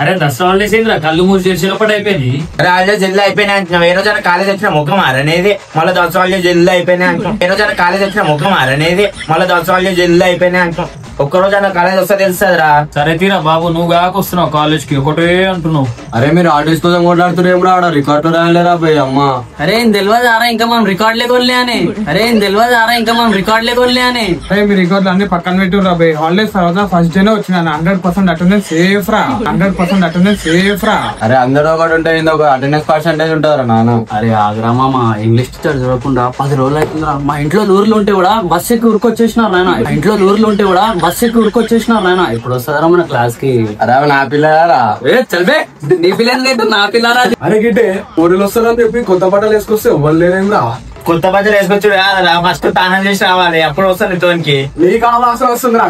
అరే దసరా హాలిడేస్ ఏంద్రా కళ్ళు మూసి చేసేటప్పుడు అయిపోయింది. అరే హాలిడేస్ జల్దీ అయిపోయినాయి అంటున్నావు. ఏ రోజైనా కాలేజ్ వచ్చిన ముఖం మారనేది మళ్ళీ దసరా హాలిడేస్ జల్దీ అయిపోయినాయి అంటున్నావు. ఏ రోజైనా కాలేజ్ వచ్చిన ముఖం మారనేది మళ్ళీ దసరా హాలిడేస్ జల్దీ అయిపోయినాయి అంటున్నావు. ఒక్కరోజైనా కాలేజ్ వస్తే తెలుస్తుందిరా. సరే తీరా బాబు, నువ్వు కాకొస్తున్నావు కాలేజ్ కి ఒకటే అంటున్నావు. అరే మీరు ఆర్టిస్ట్ కోసం కొట్లాడుతున్నారు ఆడ రికార్డు రాయలేరా భయ్ అమ్మా. అరే తెలియదు ఆరా ఇంకా మనం రికార్డులే కొనలే అని. మీ రికార్డులు అన్ని పక్కన పెట్టు రా భయ్. హాలిడేస్ తర్వాత ఫస్ట్ డేనే వచ్చినాను. 100% అటెండెన్స్ సేఫ్ రా. 100% అటెండెన్స్ సేఫ్ రా. అరే అందరూ ఒకటి ఉంటే ఒక అటెండెన్స్ పర్సెంటేజ్ ఉంటారా నాన్న. అరే ఆగ్రామా మా ఇంగ్లీష్ టీచర్ చూడకుండా 10 రోజులు అవుతుందిరా. మా ఇంట్లో లూర్లు ఉంటే కూడా బస్ ఎక్కి ఉరికొచ్చేసినారు నాయన. ఇప్పుడు వస్తారా మన క్లాస్ కి? అరే నా పిల్లరా చల్బే నీ పిల్లలకైతే నా పిల్లరా. అరే గిట్టే ఊరిలో వస్తారని చెప్పి కొత్త బట్టలు వేసుకొస్తే ఇవ్వలేదేంరా. కొత్త బట్టలు వేసుకొచ్చుడు కాదురా, ఫస్ట్ స్నానం చేసి రావాలి, అప్పుడు వస్తాను తోనికి. నీ కాలం అవసరం వస్తుందిరా.